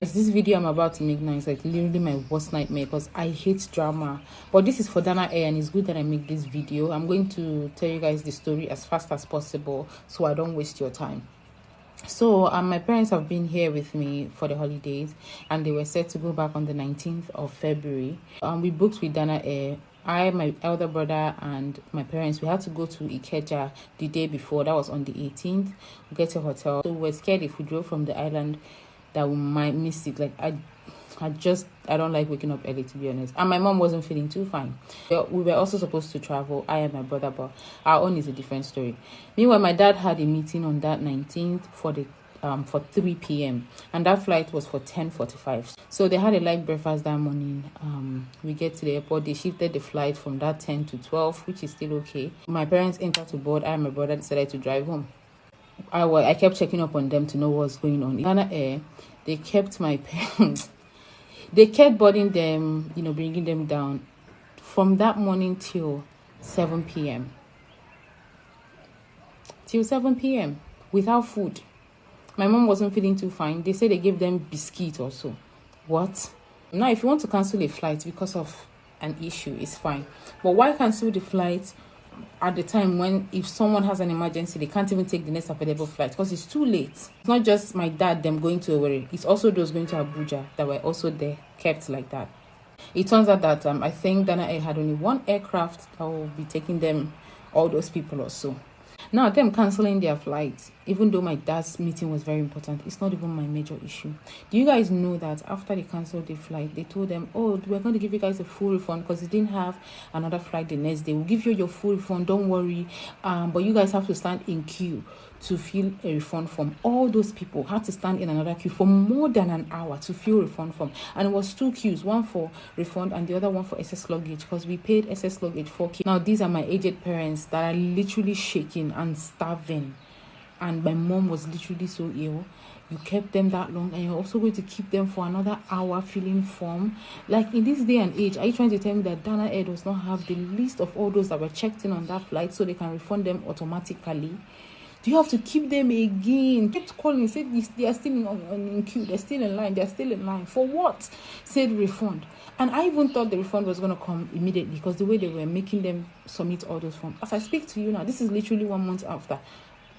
This video I'm about to make now is like literally my worst nightmare because I hate drama. But this is for Dana Air and it's good that I make this video. I'm going to tell you guys the story as fast as possible so I don't waste your time. So my parents have been here with me for the holidays and they were set to go back on the 19th of February. We booked with Dana Air. I, my elder brother, and my parents, we had to go to Ikeja the day before. That was on the 18th. We get to a hotel. So we're scared if we drove from the island that we might miss it. Like I don't like waking up early, to be honest. And my mom wasn't feeling too fine. We were also supposed to travel, I and my brother, but our own is a different story. Meanwhile, my dad had a meeting on that 19th for 3 p.m. and that flight was for 10:45. So they had a light breakfast that morning. We get to the airport. They shifted the flight from that 10 to 12, which is still okay. My parents entered to board. I and my brother decided to drive home. I kept checking up on them to know what's going on. In Ghana Air, they kept my parents. They kept boarding them, bringing them down from that morning till 7 p.m. Till 7 p.m. without food. My mom wasn't feeling too fine. They said they gave them biscuit also. What? Now, if you want to cancel a flight because of an issue, it's fine. But why cancel the flight at the time when if someone has an emergency, they can't even take the next available flight because it's too late? It's not just my dad, them going to Owerri. It's also those going to Abuja that were also there, kept like that. It turns out that I think Dana Air had only one aircraft that will be taking them, all those people or so. Now, them cancelling their flights, even though my dad's meeting was very important, it's not even my major issue. Do you guys know that after they cancelled the flight, they told them, oh, we're going to give you guys a full refund because they didn't have another flight the next day. We'll give you your full refund, don't worry. But you guys have to stand in queue to fill a refund form. All those people had to stand in another queue for more than an hour to fill a refund form. And it was two queues, one for refund and the other one for SS luggage because we paid SS luggage 4K. Now, these are my aged parents that are literally shaking and starving. And my mom was literally so ill. You kept them that long and you're also going to keep them for another hour filling form. Like, in this day and age, are you trying to tell me that Dana Air does not have the list of all those that were checked in on that flight so they can refund them automatically? Do you have to keep them again? Kept calling, said they are still in queue, they're still in line, For what? Said refund. And I even thought the refund was going to come immediately because the way they were making them submit all those forms. As I speak to you now, this is literally 1 month after.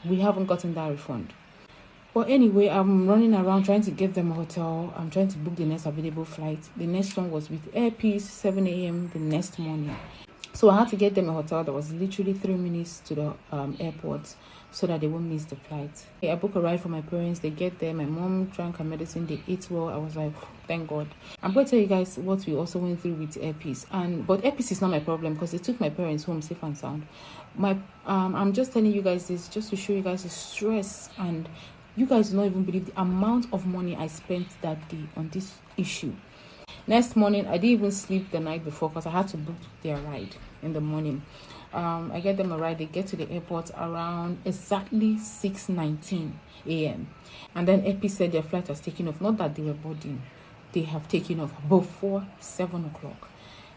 We haven't gotten that refund. But anyway, I'm running around trying to get them a hotel. I'm trying to book the next available flight. The next one was with Airpeace, 7 a.m. the next morning. So I had to get them a hotel that was literally 3 minutes to the airport so that they won't miss the flight. I booked a ride for my parents. They get there. My mom drank her medicine. They ate well. I was like, thank God. I'm going to tell you guys what we also went through with Airpeace. But Airpeace is not my problem because they took my parents home safe and sound. I'm just telling you guys this just to show you guys the stress, and you guys do not even believe the amount of money I spent that day on this issue. Next morning, I didn't even sleep the night before because I had to book their ride in the morning. I get them a ride. They get to the airport around exactly 6:19 a.m. And then Airpeace said their flight has taken off. Not that they were boarding. They have taken off before 7 o'clock.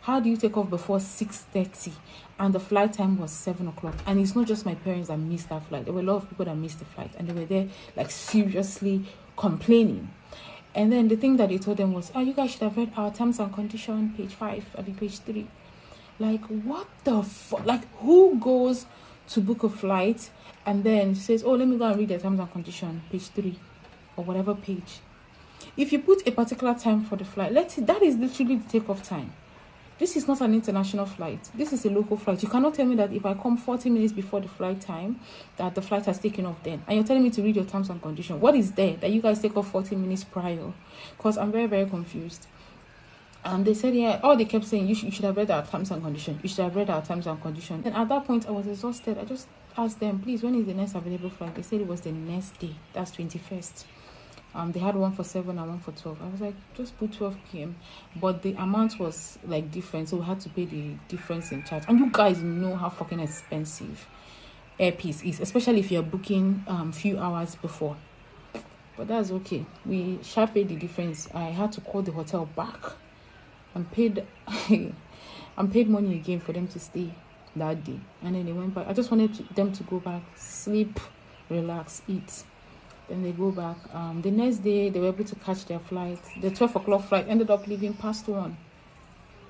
How do you take off before 6:30? And the flight time was 7 o'clock. And it's not just my parents that missed that flight. There were a lot of people that missed the flight. And they were there, like, seriously complaining. And then the thing that they told them was, oh, you guys should have read our terms and conditions, page 5, page 3. Like, what the fuck? Like, who goes to book a flight and then says, oh, let me go and read the terms and conditions, page 3, or whatever page? If you put a particular time for the flight, that is literally the takeoff time. This is not an international flight. This is a local flight. You cannot tell me that if I come 40 minutes before the flight time, that the flight has taken off then. And you're telling me to read your terms and conditions. What is there that you guys take off 40 minutes prior? Because I'm very, very confused. And they said, yeah, all they kept saying, you should have read our terms and conditions. You should have read our terms and conditions. And at that point, I was exhausted. I just asked them, please, when is the next available flight? They said it was the next day. That's 21st. They had one for 7 and one for 12. I was like, just put 12 p.m. But the amount was like different, so we had to pay the difference in charge. And you guys know how fucking expensive Airpeace is, especially if you're booking few hours before. But that's okay. We shall pay the difference. I had to call the hotel back and paid money again for them to stay that day. And then they went back. I just wanted them to go back, sleep, relax, eat. Then they go back. The next day, they were able to catch their flight. The 12 o'clock flight ended up leaving past 1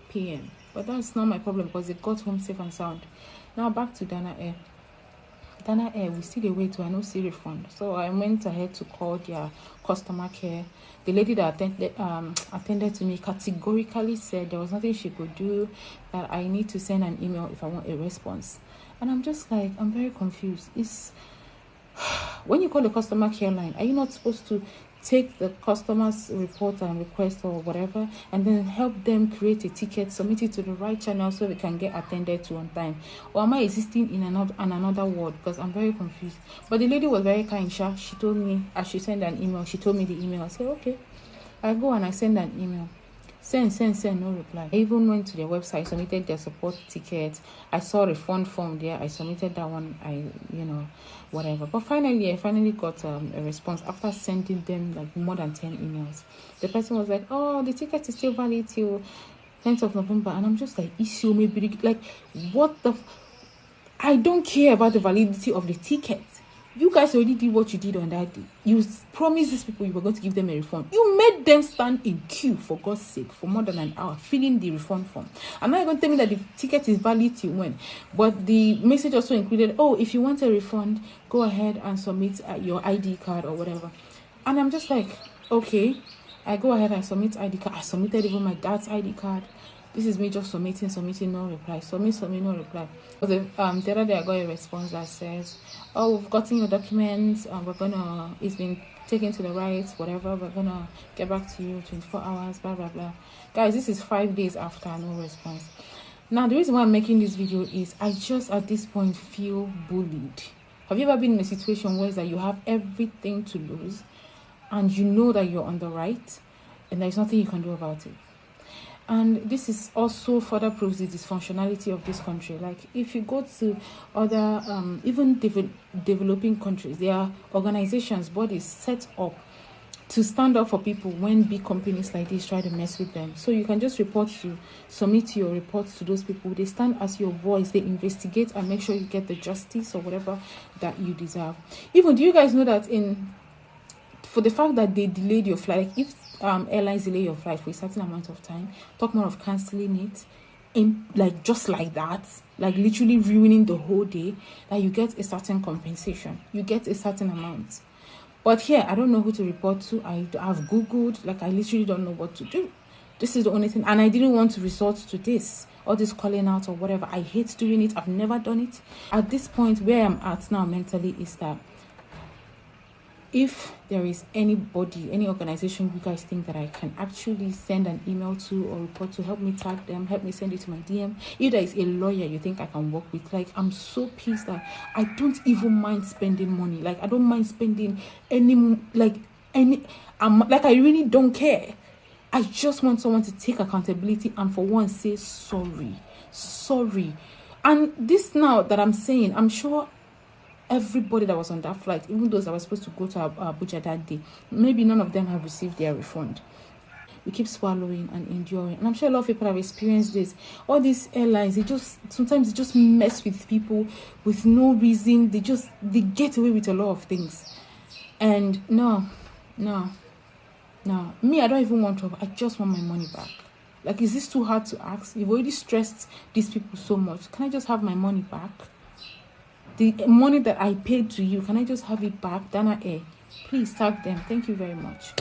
p.m. But that's not my problem because they got home safe and sound. Now back to Dana Air. Dana Air, we still wait to I no see refund. So I went ahead to call their customer care. The lady that attended to me categorically said there was nothing she could do, that I need to send an email if I want a response. And I'm just like, I'm very confused. It's when you call the customer care line, are you not supposed to take the customer's report and request or whatever and then help them create a ticket, submit it to the right channel so they can get attended to on time? Or am I existing in another world? Because I'm very confused. But the lady was very kind. She told me, as she sent an email, she told me the email. I said, okay. I go and I send an email. Send, no reply. I even went to their website, submitted their support ticket. I saw a refund form there. I submitted that one. Whatever. But finally, I got a response after sending them like more than 10 emails. The person was like, oh, the ticket is still valid till 10th of November. And I'm just like, issue maybe like, what the... I don't care about the validity of the ticket. You guys already did what you did on that day. You promised these people you were going to give them a refund. You made them stand in queue, for God's sake, for more than an hour, filling the refund form. I'm not going to tell me that the ticket is valid till when. But the message also included, oh, if you want a refund, go ahead and submit your ID card or whatever. And I'm just like, okay. I go ahead and submit ID card. I submitted even my dad's ID card. This is me just submitting, no reply. Submit, no reply. But the other day I got a response that says, oh, we've gotten your documents, it's been taken to the right, whatever, we're gonna get back to you 24 hours, blah, blah, blah. Guys, this is 5 days after no response. Now, the reason why I'm making this video is I just at this point feel bullied. Have you ever been in a situation where it's that you have everything to lose and you know that you're on the right and there's nothing you can do about it? And this is also further proves the dysfunctionality of this country. Like, if you go to other, even developing countries, there are organizations, bodies set up to stand up for people when big companies like this try to mess with them. So you can just submit your reports to those people. They stand as your voice. They investigate and make sure you get the justice or whatever that you deserve. Even, do you guys know that for the fact that they delayed your flight, like if airlines delay your flight for a certain amount of time, talk more of canceling it, in like just like that, like literally ruining the whole day, that you get a certain compensation, you get a certain amount. But here, I don't know who to report to. I've Googled, like I literally don't know what to do. This is the only thing, and I didn't want to resort to this, all this calling out or whatever. I hate doing it. I've never done it. At this point where I'm at now mentally is that if there is anybody, any organization you guys think that I can actually send an email to or report to, help me tag them, help me send it to my DM. If there is a lawyer you think I can work with, like, I'm so pissed that I don't even mind spending money. Like, I don't mind spending I really don't care. I just want someone to take accountability and for once say sorry. And this now that I'm saying, I'm sure everybody that was on that flight, even those that were supposed to go to Abuja that day, maybe none of them have received their refund. We keep swallowing and enduring, and I'm sure a lot of people have experienced this. All these airlines, sometimes they just mess with people with no reason. They get away with a lot of things. And no, me, I don't even want trouble. I just want my money back. Like, is this too hard to ask? You've already stressed these people so much. Can I just have my money back? The money that I paid to you, can I just have it back? Dana Air, please tag them. Thank you very much.